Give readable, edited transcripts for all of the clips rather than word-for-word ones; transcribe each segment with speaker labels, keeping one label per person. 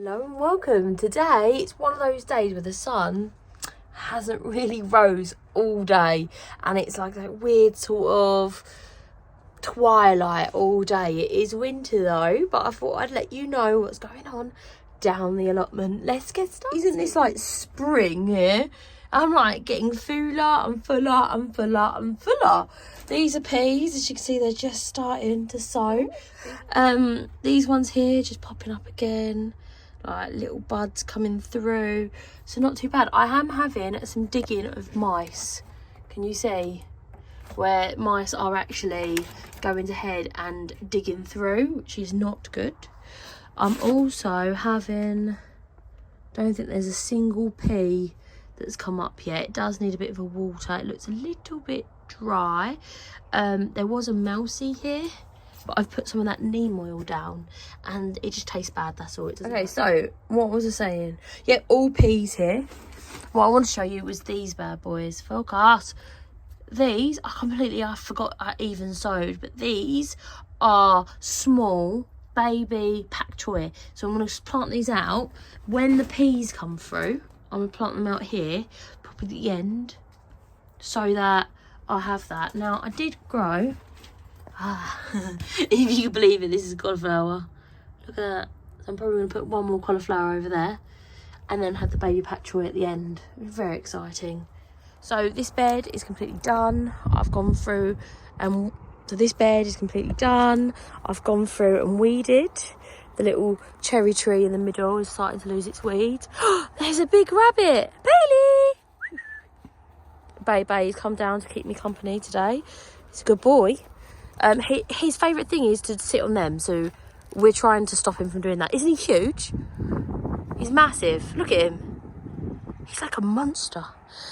Speaker 1: Hello and welcome. Today it's one of those days where the sun hasn't really rose all day and it's like that weird sort of twilight all day. It is winter though, but I thought I'd let you know what's going on down the allotment. Let's get started. Isn't this like spring here? I'm like getting fuller and fuller and fuller and fuller. These are peas, as you can see, they're just starting to sow. These ones here just popping up again, like little buds coming through. So not too bad. I am having some digging of mice. Can you see where mice are actually going ahead and digging through, which is not good. I'm also having, don't think there's a single pea that's come up yet. It does need a bit of a water. It looks a little bit dry. There was a mousey here, but I've put some of that neem oil down and it just tastes bad, that's all. It doesn't. Okay, so what was I saying? Yep, all peas here. What I want to show you was these bad boys. Focus. These I forgot I even sowed, but these are small baby pak choy. So I'm going to plant these out. When the peas come through, I'm going to plant them out here, probably at the end, so that I have that. Now, I did grow, if you can believe it, this is cauliflower. Look at that. So I'm probably going to put one more cauliflower over there, and then have the baby pak choy at the end. Very exciting. So this bed is completely done. I've gone through and so this bed is completely done. I've gone through and weeded. The little cherry tree in the middle is starting to lose its weeds. There's a big rabbit. Bailey! He's come down to keep me company today. He's a good boy. His favourite thing is to sit on them, so we're trying to stop him from doing that. Isn't he huge? He's massive. Look at him. He's like a monster.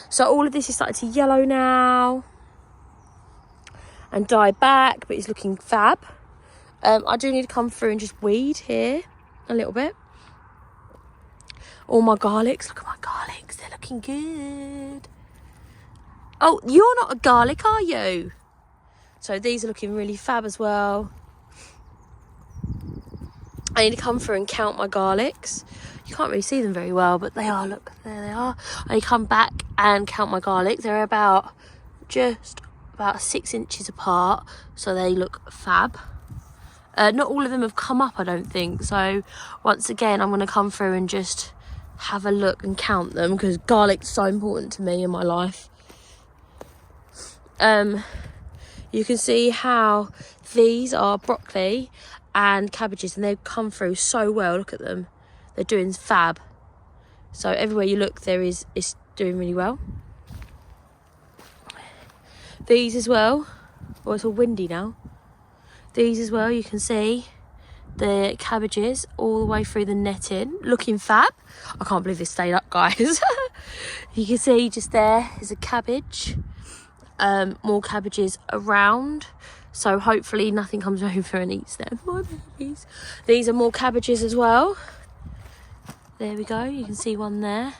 Speaker 1: So all of this is starting to yellow now and die back, but he's looking fab. I do need to come through and just weed here a little bit. All my garlics, look at my garlics, they're looking good. Oh, you're not a garlic, are you? So these are looking really fab as well. I need to come through and count my garlics. You can't really see them very well, but they are, look, there they are. I need to come back and count my garlics. They're just about 6 inches apart, so they look fab. Not all of them have come up, I don't think. So once again, I'm going to come through and just have a look and count them, because garlic's so important to me in my life. You can see how these are broccoli and cabbages, and they've come through so well. Look at them. They're doing fab. So everywhere you look, it's doing really well. These as well. Oh, it's all windy now. These as well, you can see the cabbages all the way through the netting, looking fab. I can't believe this stayed up, guys. You can see just there is a cabbage. More cabbages around. So hopefully nothing comes over and eats them. My babies. These are more cabbages as well. There we go. You can see one there.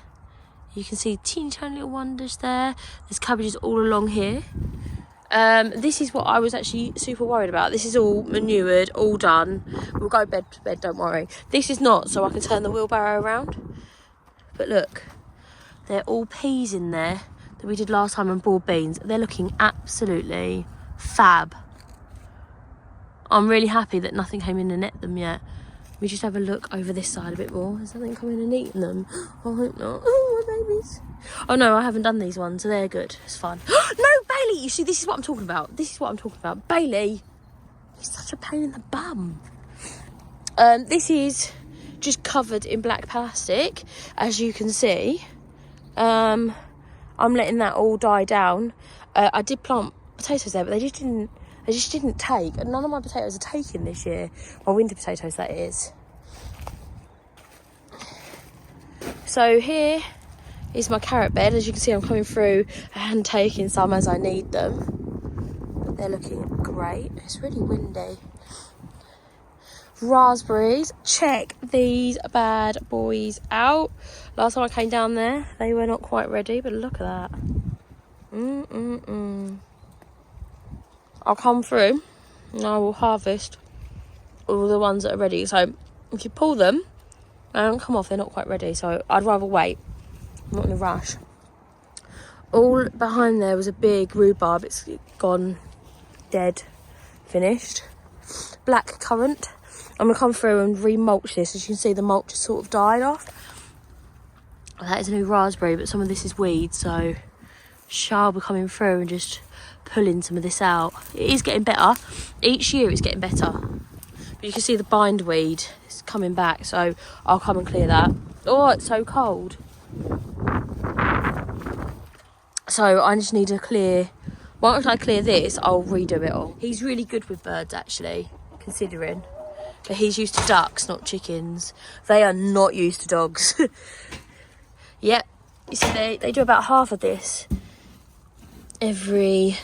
Speaker 1: You can see teeny tiny little wonders there. There's cabbages all along here. This is what I was actually super worried about. This is all manured, all done. We'll go bed to bed, don't worry. This is not, so I can turn the wheelbarrow around. But look, they're all peas in there that we did last time and boiled beans. They're looking absolutely fab. I'm really happy that nothing came in and ate them yet. We just have a look over this side a bit more. Has something come in and eaten them? I hope not. Oh, my babies. Oh, no, I haven't done these ones, so they're good. It's fun. No, Bailey! You see, this is what I'm talking about. This is what I'm talking about. Bailey, he's such a pain in the bum. This is just covered in black plastic, as you can see. I'm letting that all die down. I did plant potatoes there, but they just didn't take. And none of my potatoes are taking this year. My winter potatoes, that is. So here is my carrot bed. As you can see, I'm coming through and taking some as I need them. But they're looking great. It's really windy. Raspberries. Check these bad boys out. Last time I came down there, they were not quite ready, but look at that. I'll come through and I will harvest all the ones that are ready. So if you pull them They don't come off, they're not quite ready, so I'd rather wait. I'm not in a rush. All behind there was a big rhubarb. It's gone, dead, finished. Black currant. I'm going to come through and remulch this. As you can see, the mulch has sort of died off. That is a new raspberry, but some of this is weed, so shall be coming through and just pulling some of this out. It is getting better. Each year it's getting better. But you can see the bindweed is coming back, so I'll come and clear that. Oh, it's so cold. So I just need to clear. Once I clear this, I'll redo it all. He's really good with birds, actually, considering. But he's used to ducks, not chickens. They are not used to dogs. Yep. You see, they do about half of this every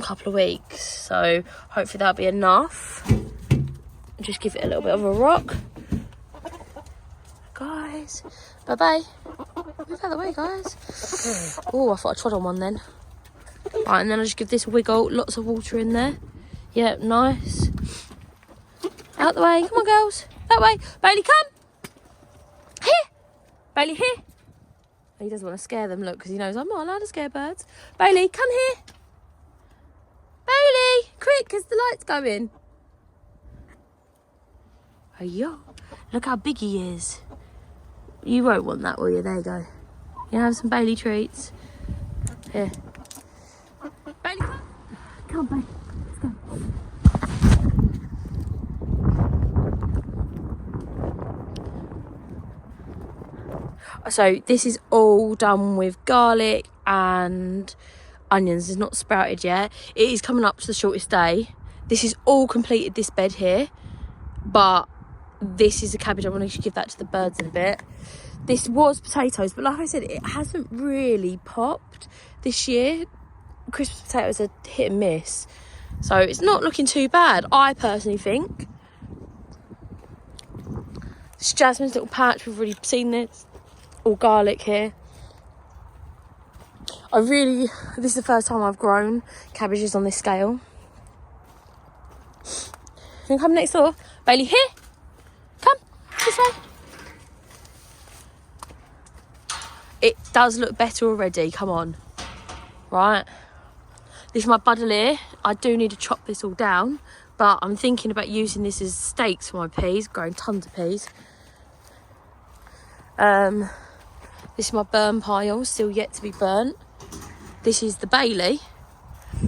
Speaker 1: couple of weeks. So hopefully that'll be enough. Just give it a little bit of a rock. Guys, bye-bye. Move out of the way, guys. Oh, I thought I trod on one then. Right, and then I'll just give this a wiggle. Lots of water in there. Yep, nice. Out the way. Come on, girls. That way. Bailey, come. Here. Bailey, here. He doesn't want to scare them, look, because he knows I'm not allowed to scare birds. Bailey, come here. Bailey, quick, because the light's going. Oh, yo. Look how big he is. You won't want that, will you? There you go. You have some Bailey treats. Here. Bailey, come. Come on, Bailey. Let's go. So this is all done with garlic and onions. It's not sprouted yet. It is coming up to the shortest day. This is all completed, this bed here. But this is the cabbage. I want to give that to the birds in a bit. This was potatoes, but like I said, it hasn't really popped this year. Christmas potatoes are hit and miss. So it's not looking too bad, I personally think. It's Jasmine's little patch. We've already seen this. All garlic here. This is the first time I've grown cabbages on this scale. Can you come next door? Bailey, here. Come, this way. It does look better already, come on. Right. This is my buddleia. I do need to chop this all down, but I'm thinking about using this as stakes for my peas, growing tons of peas. This is my burn pile, still yet to be burnt. This is the Bailey.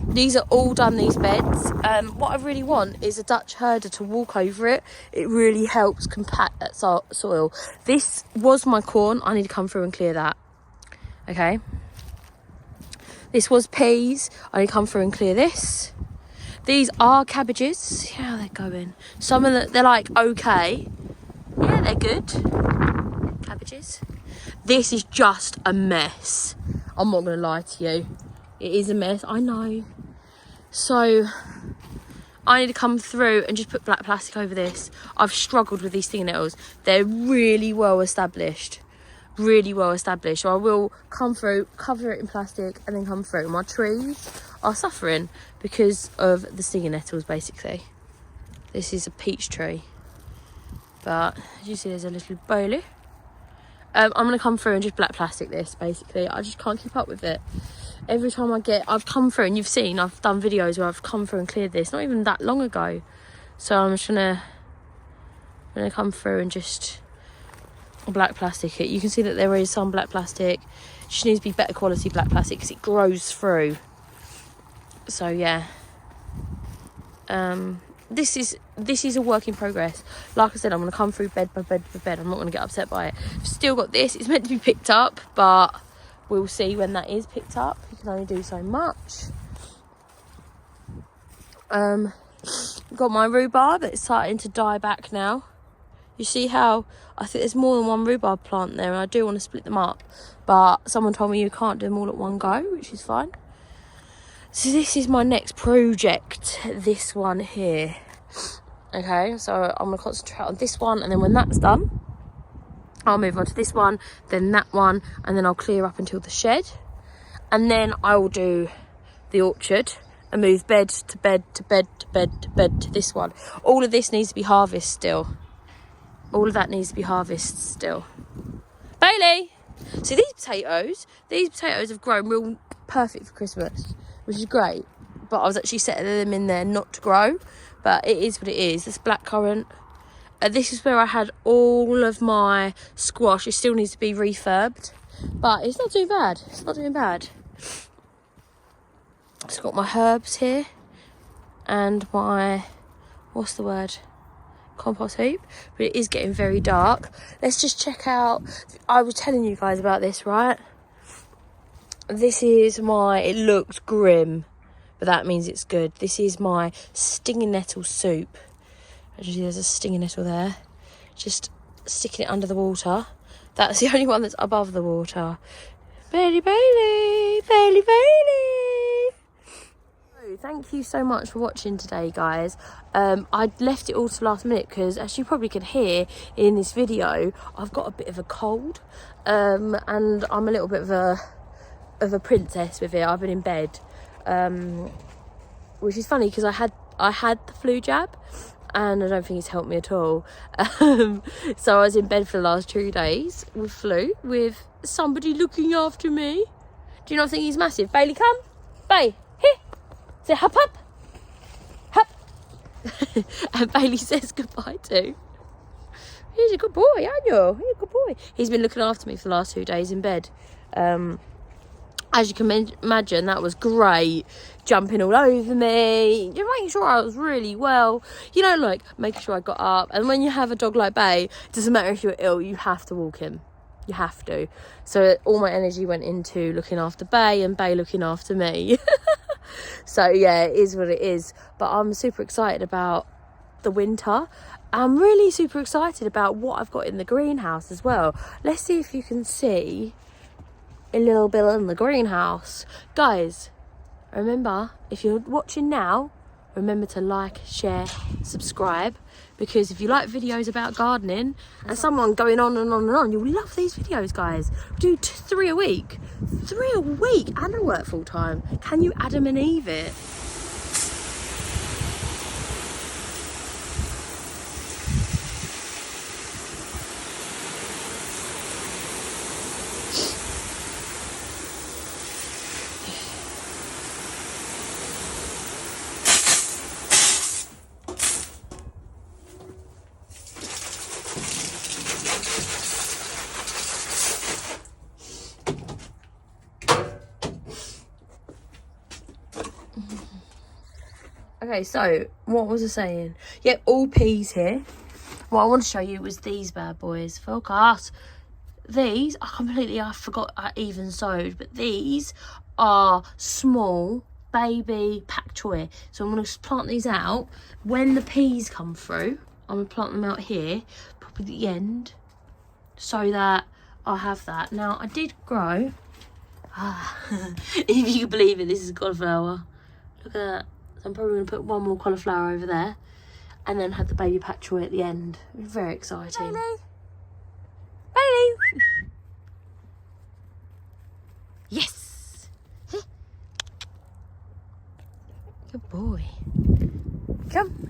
Speaker 1: These are all done, these beds. What I really want is a Dutch herder to walk over it. It really helps compact that soil. This was my corn. I need to come through and clear that. Okay. This was peas. I need to come through and clear this. These are cabbages. See how they're going. Some of them, they're like, okay. Yeah, they're good. Cabbages. This is just a mess. I'm not going to lie to you. It is a mess, I know. So I need to come through and just put black plastic over this. I've struggled with these stinging nettles. They're really well established. Really well established. So I will come through, cover it in plastic, and then come through. My trees are suffering because of the stinging nettles, basically. This is a peach tree. But as you see, there's a little Bailey. I'm going to come through and just black plastic this, basically. I just can't keep up with it. Every time I've come through, and you've seen, I've done videos where I've come through and cleared this, not even that long ago. So I'm just gonna come through and just black plastic it. You can see that there is some black plastic. It just needs to be better quality black plastic because it grows through. So yeah. This is a work in progress. Like I said, I'm going to come through bed by bed by bed. I'm not going to get upset by it. I've still got this. It's meant to be picked up, but we'll see when that is picked up. You can only do so much. Got my rhubarb. It's starting to die back now. You see how I think there's more than one rhubarb plant there, and I do want to split them up. But someone told me you can't do them all at one go, which is fine. So this is my next project, this one here. Okay, so I'm going to concentrate on this one, and then when that's done, I'll move on to this one, then that one, and then I'll clear up until the shed. And then I will do the orchard and move bed to bed to bed to bed to bed to this one. All of this needs to be harvested still. All of that needs to be harvested still. Bailey! See, these potatoes have grown real perfect for Christmas, which is great. But I was actually setting them in there not to grow. But it is what it is. This blackcurrant. This is where I had all of my squash. It still needs to be refurbed. But it's not too bad. It's not doing bad. It's got my herbs here. And my, what's the word? Compost heap. But it is getting very dark. Let's just check out. I was telling you guys about this, right? This is my, it looks grim, but that means it's good. This is my stinging nettle soup. As you see, there's a stinging nettle there. Just sticking it under the water. That's the only one that's above the water. Bailey, Bailey, Bailey, Bailey. So, thank you so much for watching today, guys. I left it all to last minute because, as you probably can hear in this video, I've got a bit of a cold, and I'm a little bit of a princess with it. I've been in bed, which is funny because I had the flu jab, and I don't think it's helped me at all. So I was in bed for the last 2 days with flu, with somebody looking after me. Do you not think he's massive? Bailey, come. Bay, here. Say hop, hop. Hop. And Bailey says goodbye too. He's a good boy, aren't you? He's a good boy. He's been looking after me for the last 2 days in bed. As you can imagine, that was great. Jumping all over me, just making sure I was really well. You know, like making sure I got up. And when you have a dog like Bay, it doesn't matter if you're ill, you have to walk him. You have to. So all my energy went into looking after Bay and Bay looking after me. So yeah, it is what it is. But I'm super excited about the winter. I'm really super excited about what I've got in the greenhouse as well. Let's see if you can see a little bit in the greenhouse. Guys, remember, if you're watching now, remember to like, share, subscribe, because if you like videos about gardening and someone going on and on and on, you'll love these videos, guys. We do 3 a week. 3 a week, and I work full time. Can you Adam and Eve it? Okay, so what was I saying? Yep, all peas here. What I want to show you was these bad boys. Focus. These, I forgot I even sowed, but these are small baby pak choi. So I'm going to plant these out. When the peas come through, I'm going to plant them out here, probably at the end, so that I'll have that. Now, I did grow, if you can believe it, this is cauliflower. Look at that. So I'm probably going to put one more cauliflower over there and then have the baby pak choi at the end. Very exciting. Bailey! Bailey! Yes! Good boy. Come.